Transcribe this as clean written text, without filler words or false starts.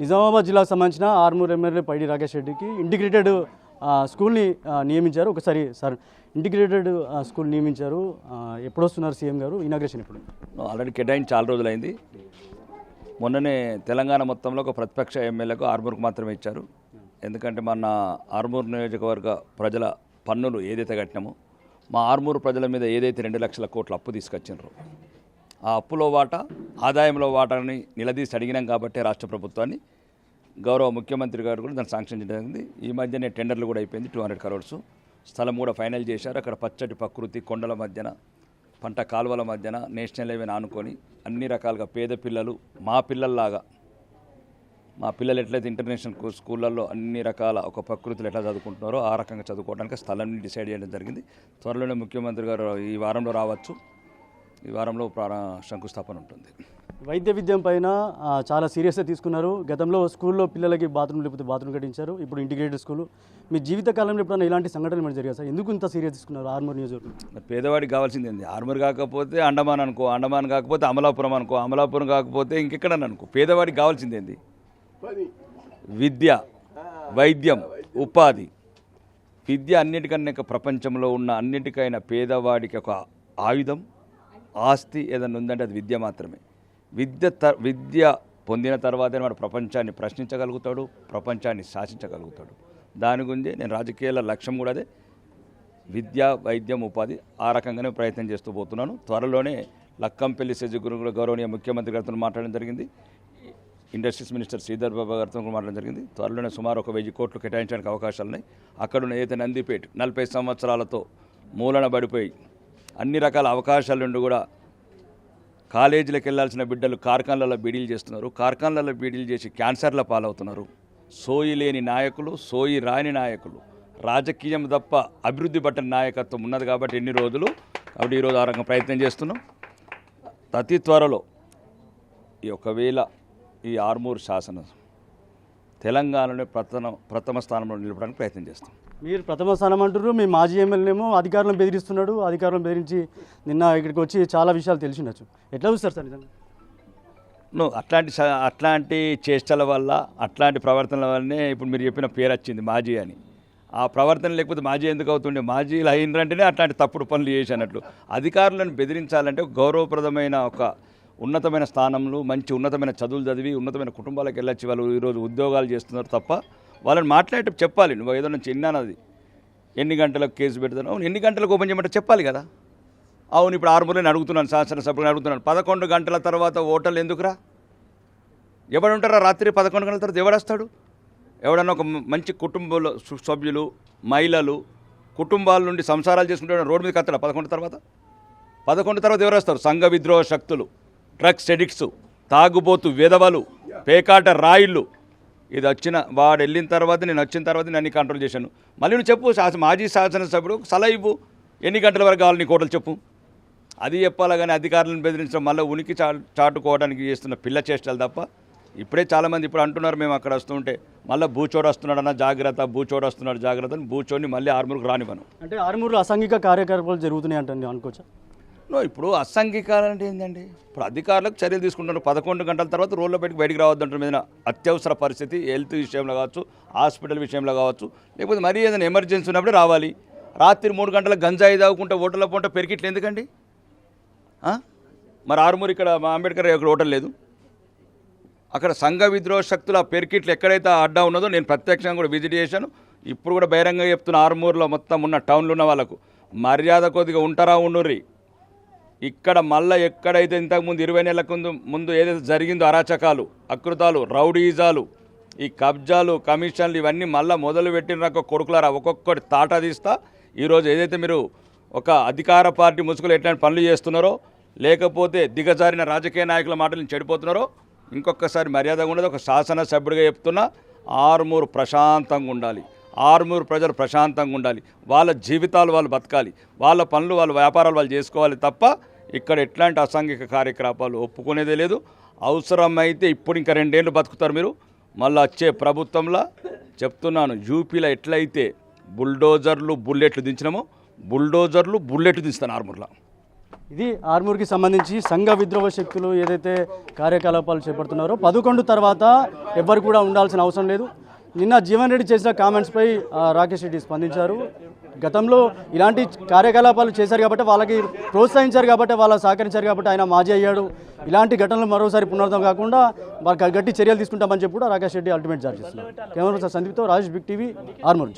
నిజామాబాద్ జిల్లాకు సంబంధించిన ఆర్మూర్ ఎమ్మెల్యే పైడి రాకేష్ రెడ్డికి ఇంటిగ్రేటెడ్ స్కూల్ని నియమించారు. ఒకసారి సార్, ఇంటిగ్రేటెడ్ స్కూల్ నియమించారు, ఎప్పుడు వస్తున్నారు సీఎం గారు? ఇనాగ్రేషన్ ఎప్పుడు? ఆల్రెడీ కేటాయించి చాలా రోజులైంది. మొన్ననే తెలంగాణ మొత్తంలో ఒక ప్రతిపక్ష ఎమ్మెల్యేకు ఆర్మూర్కు మాత్రమే ఇచ్చారు. ఎందుకంటే మన ఆర్మూర్ నియోజకవర్గ ప్రజల పన్నులు ఏదైతే కట్టినామో, మా ఆర్మూర్ ప్రజల మీద ఏదైతే 2 లక్షల కోట్ల అప్పు తీసుకొచ్చినారో, ఆ అప్పులో వాటా ఆదాయంలో వాటాని నిలదీసి అడిగినాం కాబట్టి రాష్ట్ర ప్రభుత్వాన్ని గౌరవ ముఖ్యమంత్రి గారు కూడా దాన్ని శాంక్షన్ చేయడం జరిగింది. ఈ మధ్యనే టెండర్లు కూడా అయిపోయింది. 200 crores స్థలం కూడా ఫైనల్ చేశారు. అక్కడ పచ్చటి ప్రకృతి, కొండల మధ్యన, పంట కాలువల మధ్యన నేషనల్ హైవేని ఆనుకొని అన్ని రకాలుగా పేద పిల్లలు, మా పిల్లల్లాగా, మా పిల్లలు ఎట్లయితే ఇంటర్నేషనల్ స్కూళ్ళల్లో అన్ని రకాల ఒక ప్రకృతిలో ఎట్లా చదువుకుంటున్నారో ఆ రకంగా చదువుకోవడానికి స్థలాన్ని డిసైడ్ చేయడం జరిగింది. త్వరలోనే ముఖ్యమంత్రి గారు ఈ వారంలో రావచ్చు. ఈ వారంలో శంకుస్థాపన ఉంటుంది. వైద్య విద్యం పైన చాలా సీరియస్గా తీసుకున్నారు. గతంలో స్కూల్లో పిల్లలకి బాత్రూమ్ లేకపోతే బాత్రూమ్ కట్టించారు. ఇప్పుడు ఇంటిగ్రేటెడ్ స్కూల్. మీ జీవితకాలంలో ఎప్పుడైనా ఇలాంటి సంఘటనలు మరి జరిగాయి సార్? ఎందుకు ఇంత సీరియస్ తీసుకున్నారు ఆర్మూర్ నియోజకవర్గం? పేదవాడికి కావాల్సింది ఏంది? ఆర్మూర్ కాకపోతే అండమాన్ అనుకో, అండమాన్ కాకపోతే అమలాపురం అనుకో, అమలాపురం కాకపోతే ఇంకెక్కడన్నా అనుకో, పేదవాడికి కావాల్సింది ఏంది? విద్య, వైద్యం, ఉపాధి. విద్య అన్నిటికన్నా ప్రపంచంలో ఉన్న అన్నిటికైనా పేదవాడికి ఒక ఆయుధం, ఆస్తి ఏదైనా ఉందంటే అది విద్య మాత్రమే. విద్య పొందిన తర్వాతే వాడు ప్రపంచాన్ని ప్రశ్నించగలుగుతాడు, ప్రపంచాన్ని శాసించగలుగుతాడు. దాని గురించి నేను రాజకీయాల లక్ష్యం కూడా అదే, విద్య, వైద్యం, ఉపాధి. ఆ రకంగానే ప్రయత్నం చేస్తూ పోతున్నాను. త్వరలోనే లక్కంపల్లి సెజ్ గురు గౌరవనీయ ముఖ్యమంత్రి గారితో మాట్లాడడం జరిగింది. ఇండస్ట్రీస్ మినిస్టర్ శ్రీధర్ బాబు గారితో మాట్లాడడం జరిగింది. త్వరలోనే సుమారు 1000 కోట్లు కేటాయించడానికి అవకాశాలు ఉన్నాయి. అక్కడున్న ఏదైతే నందిపేట 40 సంవత్సరాలతో మూలన పడిపోయి అన్ని రకాల అవకాశాల నుండి కూడా కాలేజీలకు వెళ్ళాల్సిన బిడ్డలు కార్ఖాన్లలో బీడీలు చేస్తున్నారు. కార్ఖాన్లలో బీడీలు చేసి క్యాన్సర్ల పాలవుతున్నారు. సోయి లేని నాయకులు, సోయి రాని నాయకులు, రాజకీయం తప్ప అభివృద్ధి పట్టిన నాయకత్వం ఉన్నది కాబట్టి ఎన్ని రోజులు. కాబట్టి ఈరోజు ఆ రకంగా ప్రయత్నం చేస్తున్నాం. అతి త్వరలో ఒకవేళ ఈ ఆర్మూర్ శాసనం తెలంగాణలో ప్రథమ స్థానంలో నిలపడానికి ప్రయత్నం చేస్తాం. మీరు ప్రథమ స్థానం అంటారు. మీ మాజీ ఎమ్మెల్యేమో అధికారులను బెదిరిస్తున్నాడు. అధికారులను బెదిరించి నిన్న ఇక్కడికి వచ్చి చాలా విషయాలు తెలిసిండొచ్చు. ఎట్లా చూస్తారు సార్ నిజంగా? అట్లాంటి చేష్టల వల్ల, అట్లాంటి ప్రవర్తనల వల్లనే ఇప్పుడు మీరు చెప్పిన పేరు వచ్చింది మాజీ అని. ఆ ప్రవర్తన లేకపోతే మాజీ ఎందుకు అవుతుండే? మాజీలు అయినరంటేనే అట్లాంటి తప్పుడు పనులు చేసి అన్నట్లు. అధికారులను బెదిరించాలంటే గౌరవప్రదమైన ఒక ఉన్నతమైన స్థానంలో మంచి ఉన్నతమైన చదువులు చదివి ఉన్నతమైన కుటుంబాలకు వెళ్ళొచ్చి వాళ్ళు ఈరోజు ఉద్యోగాలు చేస్తున్నారు తప్ప వాళ్ళని మాట్లాడేటప్పుడు చెప్పాలి. నువ్వు ఏదో నుంచి ఎన్నానది ఎన్ని గంటలకు కేసు పెడతాను, అవును ఎన్ని గంటలకు ఓపెన్ చేయమంటే చెప్పాలి కదా. అవును, ఇప్పుడు ఆర్మూర్లో నేను అడుగుతున్నాను, శాసనసభ్యులను అడుగుతున్నాను, 11 గంటల తర్వాత ఓటర్లు ఎందుకురా? ఎవడుంటారా రాత్రి 11 గంటల తర్వాత? ఎవడొస్తాడు? ఎవడన్నా ఒక మంచి కుటుంబంలో సభ్యులు, మహిళలు, కుటుంబాల నుండి సంసారాలు చేసుకుంటే రోడ్డు మీదకి వస్తాడా 11 తర్వాత? 11 తర్వాత ఎవరు వస్తారు? సంఘ విద్రోహ శక్తులు, డ్రగ్స్ ఎడిక్ట్స్, తాగుబోతు విధవలు, పేకాట రాయిళ్ళు. ఇది వాడు వెళ్ళిన తర్వాత, నేను వచ్చిన తర్వాత నేను అన్ని కంట్రోల్ చేశాను. మళ్ళీ నువ్వు చెప్పు, మాజీ శాసనసభ్యుడు సలహా ఇవ్వు, ఎన్ని గంటల వరకు కావాలి నీ కోటలు చెప్పు. అది చెప్పాలా కానీ అధికారులను బెదిరించడం, మళ్ళీ ఉనికి చాటుకోవడానికి చేస్తున్న పిల్ల చేష్టలు తప్ప. ఇప్పుడే చాలామంది ఇప్పుడు అంటున్నారు, మేము అక్కడ వస్తుంటే మళ్ళీ బూచోడు వస్తున్నాడన్న జాగ్రత్త, బూచోడు వస్తున్నాడు జాగ్రత్త అని బూచోడిని మళ్ళీ ఆర్మూర్కి రానివ్వను. అంటే ఆర్మూర్లో అసాంఘిక కార్యకలాపాలు జరుగుతున్నాయి అంటే అనుకోవచ్చా? ఇప్పుడు అసాంఘికాలు అంటే ఏంటండి? ఇప్పుడు అధికారులకు చర్యలు తీసుకుంటున్నారు. 11 గంటల తర్వాత రోడ్ల బయటికి రావద్దంటారు. మీద అత్యవసర పరిస్థితి, హెల్త్ విషయంలో కావచ్చు, హాస్పిటల్ విషయంలో కావచ్చు, లేకపోతే మరీ ఏదైనా ఎమర్జెన్సీ ఉన్నప్పుడే రావాలి. రాత్రి 3 గంటలకు గంజాయి తాగుకుంటే ఓటర్ల పూట పెరికిట్లు ఎందుకండి? మరి ఆర్మూర్ ఇక్కడ మా అంబేద్కర్ ఇక్కడ ఓటర్ లేదు. అక్కడ సంఘ విద్రోహ శక్తుల పెరికిట్లు ఎక్కడైతే అడ్డా ఉన్నదో నేను ప్రత్యక్షంగా కూడా విజిట్ చేశాను. ఇప్పుడు కూడా బహిరంగంగా చెప్తున్న, ఆర్మూర్లో మొత్తం ఉన్న టౌన్లో ఉన్న వాళ్ళకు మర్యాద కొద్దిగా ఉంటారా ఉండుర్రి. ఇక్కడ మళ్ళీ ఎక్కడైతే ఇంతకుముందు 20 నెలల ముందు ఏదైతే జరిగిందో అరాచకాలు, అకృతాలు, రౌడీజాలు, ఈ కబ్జాలు, కమిషన్లు ఇవన్నీ మళ్ళీ మొదలు పెట్టిన కొడుకులారా ఒక్కొక్కటి తాటా తీస్తా. ఈరోజు ఏదైతే మీరు ఒక అధికార పార్టీ ముసుగులు ఎట్లాంటి పనులు చేస్తున్నారో, లేకపోతే దిగజారిన రాజకీయ నాయకుల మాటలను చెడిపోతున్నారో, ఇంకొకసారి మర్యాదగా ఉండదు. ఒక శాసనసభ్యుడిగా చెప్తున్నా, ఆర్మూర్ ప్రశాంతంగా ఉండాలి, ఆర్మూర్ ప్రజలు ప్రశాంతంగా ఉండాలి, వాళ్ళ జీవితాలు వాళ్ళు బతకాలి, వాళ్ళ పనులు వాళ్ళ వ్యాపారాలు వాళ్ళు చేసుకోవాలి తప్ప ఇక్కడ ఎట్లాంటి అసాంఘిక కార్యకలాపాలు ఒప్పుకునేదే లేదు. అవసరమైతే ఇప్పుడు ఇంకా 2 ఏళ్ళు బతుకుతారు మీరు. మళ్ళీ వచ్చే ప్రభుత్వంలో చెప్తున్నాను, యూపీలో ఎట్లయితే బుల్డోజర్లు బుల్లెట్లు దించినామో బుల్డోజర్లు బుల్లెట్లు దించుతాను ఆర్మూర్లో. ఇది ఆర్మూర్కి సంబంధించి సంఘ విద్రోహ శక్తులు ఏదైతే కార్యకలాపాలు చేపడుతున్నారో 11 తర్వాత ఎవ్వరు కూడా ఉండాల్సిన అవసరం లేదు. నిన్న జీవన్ రెడ్డి చేసిన కామెంట్స్పై రాకేష్ రెడ్డి స్పందించారు. గతంలో ఇలాంటి కార్యకలాపాలు చేశారు కాబట్టి వాళ్ళకి ప్రోత్సహించారు కాబట్టి వాళ్ళ సహకరించారు కాబట్టి ఆయన మాజీ అయ్యాడు. ఇలాంటి ఘటనలు మరోసారి పునరావృతం కాకుండా వాళ్ళకి గట్టి చర్యలు తీసుకుంటామని చెప్పి కూడా రాకేష్ రెడ్డి అల్టిమేట్ జారీ చేస్తున్నారు. కెమెరా సందీప్తో రాజేష్, బిగ్ టీవీ, ఆర్మూర్.